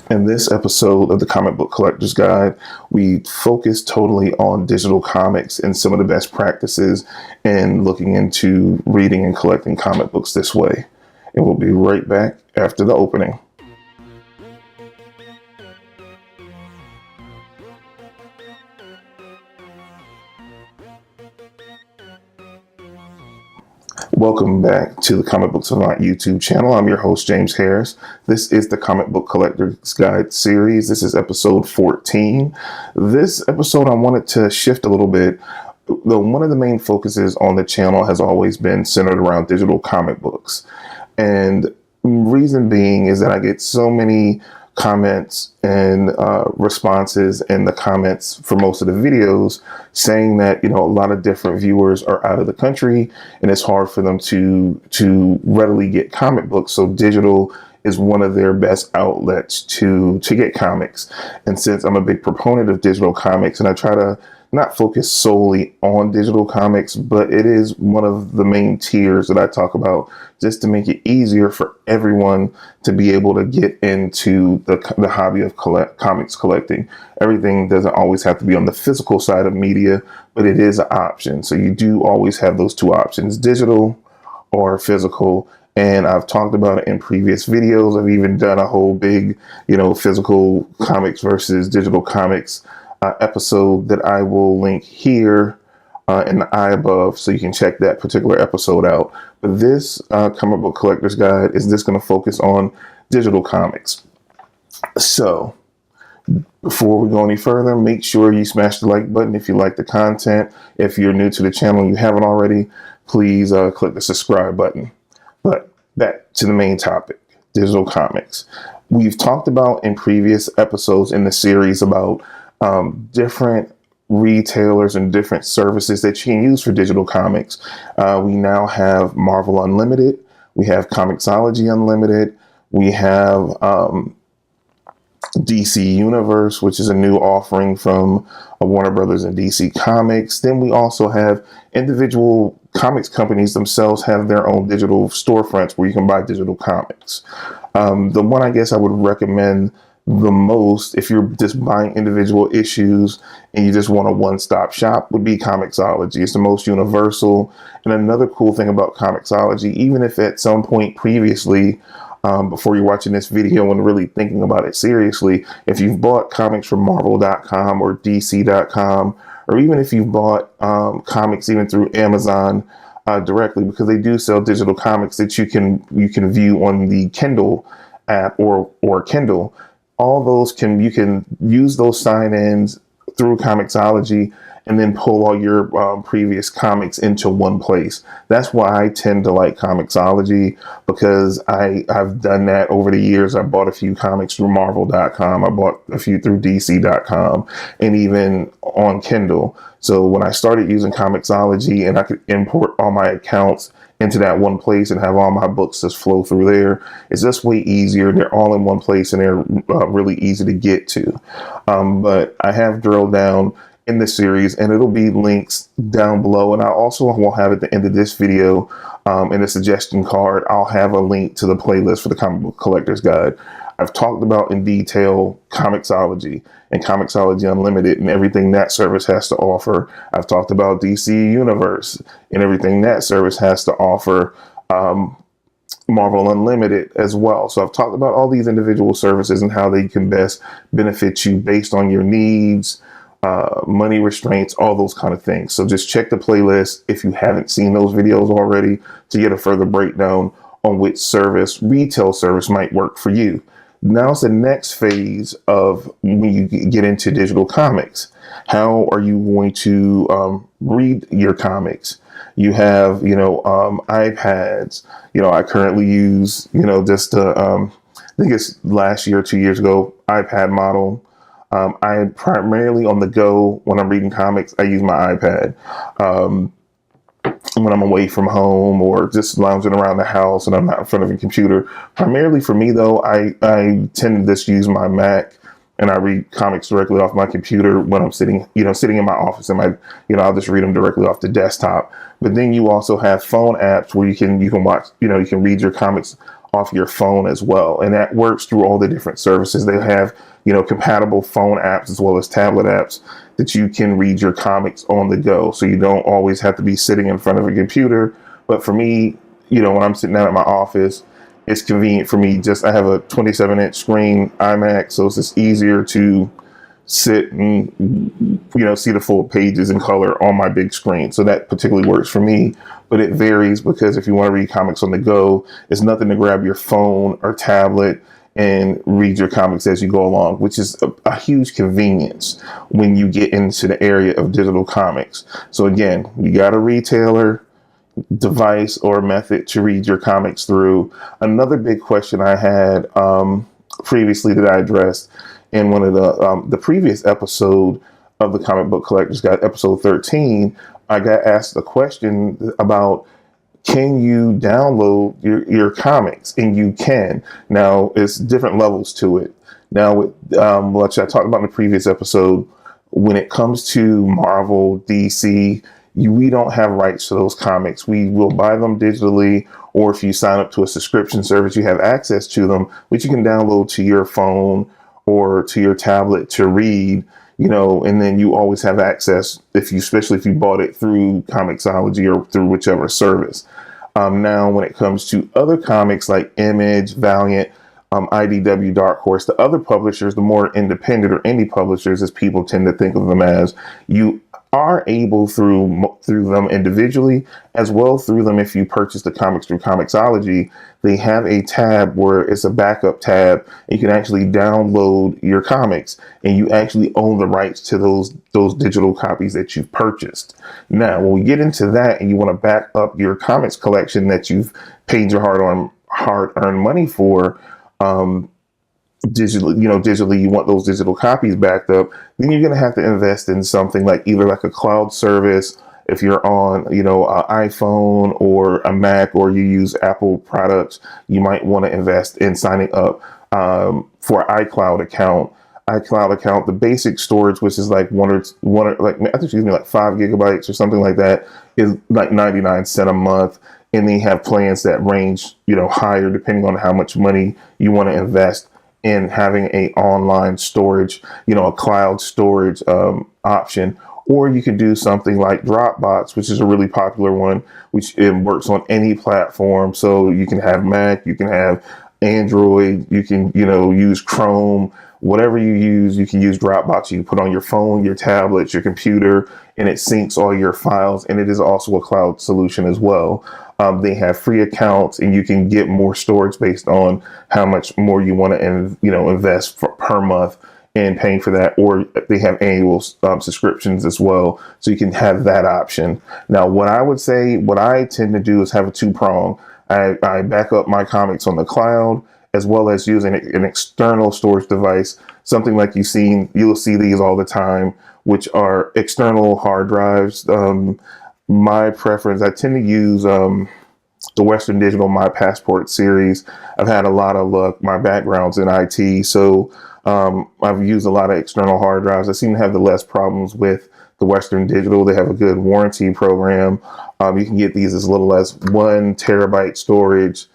In this episode of the Comic Book Collector's Guide, we focus totally on digital comics and some of the best practices in looking into reading and collecting comic books this way. And we'll be right back after the opening. Welcome back to the Comic Book Savant YouTube channel. I'm your host, James Harris. This is the Comic Book Collector's Guide series. This is episode 14. This episode, I wanted to shift a little bit. Though one of the main focuses on the channel has always been centered around digital comic books. And reason being is that I get so many comments and responses in the comments for most of the videos saying that, a lot of different viewers are out of the country and it's hard for them to readily get comic books. So digital is one of their best outlets to get comics. And since I'm a big proponent of digital comics, and I try to not focus solely on digital comics, but it is one of the main tiers that I talk about just to make it easier for everyone to be able to get into the hobby of comics collecting. Everything doesn't always have to be on the physical side of media, but it is an option. So you do always have those two options, digital or physical. And I've talked about it in previous videos. I've even done a whole big, physical comics versus digital comics episode that I will link here in the eye above, so you can check that particular episode out. But this comic book collector's guide is just going to focus on digital comics. So before we go any further, make sure you smash the like button if you like the content. If you're new to the channel and you haven't already, please click the subscribe button. But back to the main topic, digital comics. We've talked about in previous episodes in the series about different retailers and different services that you can use for digital comics. We now have Marvel Unlimited. We have Comixology Unlimited. We have DC Universe, which is a new offering from Warner Brothers and DC Comics. Then we also have individual comics companies themselves have their own digital storefronts where you can buy digital comics. The one I guess I would recommend the most, if you're just buying individual issues and you just want a one-stop shop, would be Comixology. It's the most universal. And another cool thing about Comixology, even if at some point previously, before you're watching this video and really thinking about it seriously, if you've bought comics from Marvel.com or DC.com, or even if you've bought comics even through Amazon directly, because they do sell digital comics that you can view on the Kindle app or Kindle. All those you can use those sign-ins through Comixology and then pull all your previous comics into one place. That's why I tend to like Comixology, because I've done that over the years. I bought a few comics through Marvel.com. I bought a few through DC.com and even on Kindle. So when I started using Comixology and I could import all my accounts into that one place and have all my books just flow through there, it's just way easier. They're all in one place and they're really easy to get to. But I have drilled down in this series, and it'll be links down below. And I also will have at the end of this video, in the suggestion card, I'll have a link to the playlist for the Comic Book Collector's Guide. I've talked about in detail Comixology and Comixology Unlimited and everything that service has to offer. I've talked about DC Universe and everything that service has to offer. Marvel Unlimited as well. So I've talked about all these individual services and how they can best benefit you based on your needs, money restraints, all those kind of things. So just check the playlist if you haven't seen those videos already to get a further breakdown on which retail service might work for you. Now it's the next phase of when you get into digital comics. How are you going to read your comics? You have, iPads. I currently use, just I think it's last year, 2 years ago, iPad model. I primarily on the go when I'm reading comics, I use my iPad. When I'm away from home or just lounging around the house and I'm not in front of a computer. Primarily for me though, I tend to just use my Mac and I read comics directly off my computer when I'm sitting in my office and I'll just read them directly off the desktop. But then you also have phone apps where you can watch, you can read your comics off your phone as well. And that works through all the different services. They have, compatible phone apps as well as tablet apps that you can read your comics on the go. So you don't always have to be sitting in front of a computer. But for me, when I'm sitting down at my office, it's convenient for me. I have a 27-inch screen iMac, so it's just easier to sit and, see the full pages in color on my big screen. So that particularly works for me, but it varies because if you want to read comics on the go, it's nothing to grab your phone or tablet and read your comics as you go along, which is a huge convenience when you get into the area of digital comics. So again, you got a retailer, device, or method to read your comics through. Another big question I had previously that I addressed in one of the previous episode of the Comic Book Collectors Guide, episode 13, I got asked a question about, can you download your comics? And you can. Now, it's different levels to it. Now, which I talked about in the previous episode, when it comes to Marvel, DC, we don't have rights to those comics. We will buy them digitally, or if you sign up to a subscription service, you have access to them, which you can download to your phone or to your tablet to read, and then you always have access especially if you bought it through Comixology or through whichever service. Now, when it comes to other comics like Image, Valiant, IDW, Dark Horse, the other publishers, the more independent or indie publishers, as people tend to think of them as, you are able through them individually, as well through them if you purchase the comics through Comixology. They have a tab where it's a backup tab, and you can actually download your comics, and you actually own the rights to those digital copies that you've purchased. Now, when we get into that, and you want to back up your comics collection that you've paid your hard-earned money for, digitally, you want those digital copies backed up, then you're going to have to invest in something like either like a cloud service. If you're on, an iPhone or a Mac, or you use Apple products, you might want to invest in signing up for an iCloud account. The basic storage, which is like like 5 gigabytes or something like that, is like 99 cents a month. And they have plans that range, higher depending on how much money you want to invest in having a online storage, a cloud storage option. Or you can do something like Dropbox, which is a really popular one, which it works on any platform. So you can have Mac, you can have Android, you can, use Chrome, whatever you use, you can use Dropbox. You can put on your phone, your tablet, your computer, and it syncs all your files. And it is also a cloud solution as well. They have free accounts, and you can get more storage based on how much more you want to, invest per month in paying for that. Or they have annual subscriptions as well, so you can have that option. Now, what I tend to do is have a two-prong. I back up my comics on the cloud, as well as using an external storage device, something like you'll see these all the time, which are external hard drives. My preference, I tend to use the Western Digital My Passport series. I've had a lot of luck. My background's in IT, so I've used a lot of external hard drives. I seem to have the less problems with the Western Digital. They have a good warranty program. You can get these as little as 1 terabyte storage,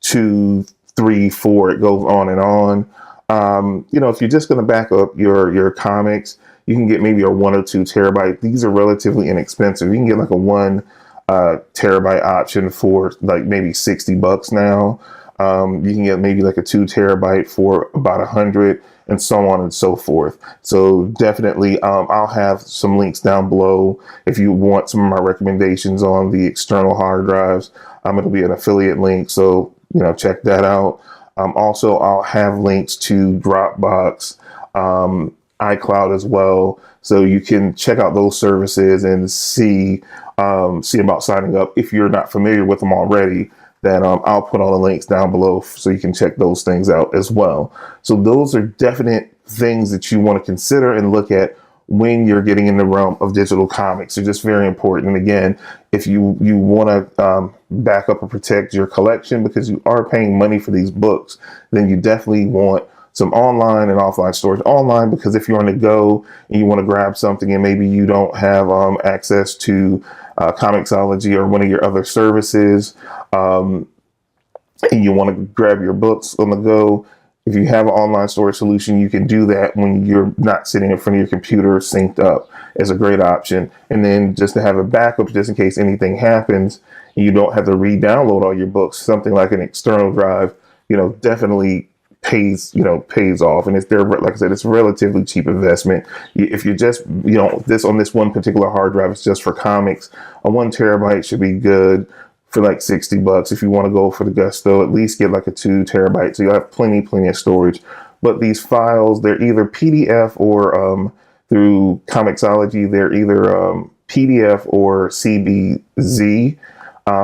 2, 3, 4. It goes on and on. If you're just going to back up your comics, you can get maybe a 1 or 2 terabyte. These are relatively inexpensive. You can get like a 1 terabyte option for like maybe $60 now. You can get maybe like a 2 terabyte for about 100, and so on and so forth. So definitely, I'll have some links down below if you want some of my recommendations on the external hard drives. It'll be an affiliate link, so check that out. Also, I'll have links to Dropbox, iCloud as well, so you can check out those services and see about signing up if you're not familiar with them already. That I'll put all the links down below so you can check those things out as well. So those are definite things that you want to consider and look at when you're getting in the realm of digital comics. They're just very important. And again, if you want to back up and protect your collection because you are paying money for these books, then you definitely want some online and offline storage. Online, because if you're on the go and you want to grab something and maybe you don't have access to Comixology or one of your other services, and you want to grab your books on the go, if you have an online storage solution, you can do that when you're not sitting in front of your computer synced up as a great option. And then just to have a backup just in case anything happens, you don't have to re-download all your books. Something like an external drive, definitely pays off. And it's there, like I said, it's a relatively cheap investment. If you're just, this on this one particular hard drive, it's just for comics, a 1 terabyte should be good for like $60. If you want to go for the gusto, at least get like a 2 terabyte. So you'll have plenty of storage. But these files, they're either PDF or through Comixology, they're either PDF or CBCG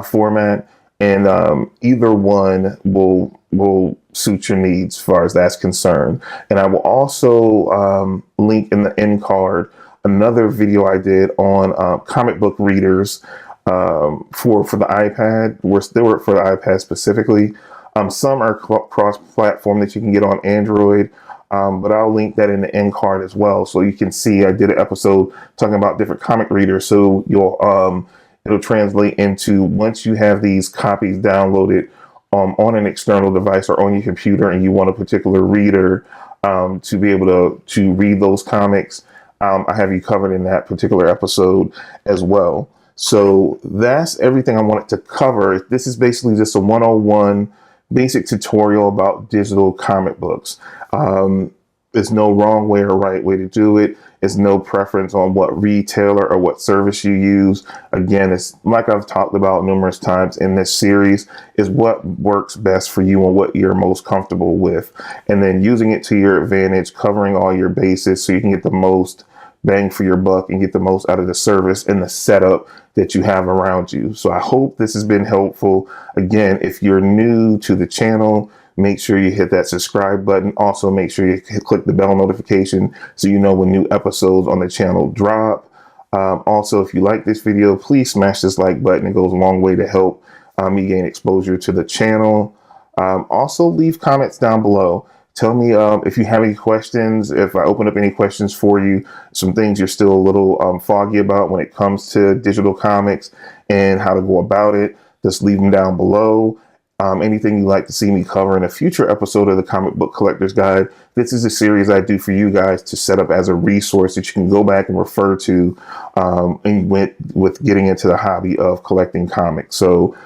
format. And either one will suit your needs as far as that's concerned. And I will also link in the end card another video I did on comic book readers for the iPad. They were for the iPad specifically. Some are cross-platform that you can get on Android, but I'll link that in the end card as well, so you can see I did an episode talking about different comic readers. So it'll translate into, once you have these copies downloaded on an external device or on your computer, and you want a particular reader to be able to read those comics, I have you covered in that particular episode as well. So that's everything I wanted to cover. This is basically just a 101 basic tutorial about digital comic books. There's no wrong way or right way to do it. There's no preference on what retailer or what service you use. Again, it's like I've talked about numerous times in this series, is what works best for you and what you're most comfortable with. And then using it to your advantage, covering all your bases so you can get the most bang for your buck and get the most out of the service and the setup that you have around you. So I hope this has been helpful. Again, if you're new to the channel, make sure you hit that subscribe button. Also, make sure you click the bell notification so you know when new episodes on the channel drop. Also, if you like this video, please smash this like button. It goes a long way to help me gain exposure to the channel. Also, leave comments down below. Tell me if you have any questions, if I open up any questions for you, some things you're still a little foggy about when it comes to digital comics and how to go about it. Just leave them down below. Anything you'd like to see me cover in a future episode of the Comic Book Collector's Guide. This is a series I do for you guys to set up as a resource that you can go back and refer to and with getting into the hobby of collecting comics. So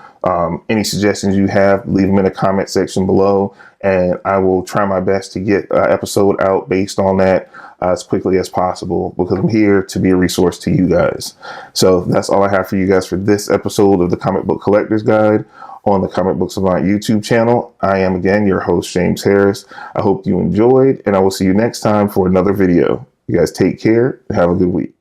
any suggestions you have, leave them in the comment section below, and I will try my best to get an episode out based on that as quickly as possible, because I'm here to be a resource to you guys. So that's all I have for you guys for this episode of the Comic Book Collector's Guide on the Comic Book Savant YouTube channel. I am again your host, James Harris. I hope you enjoyed, and I will see you next time for another video. You guys take care and have a good week.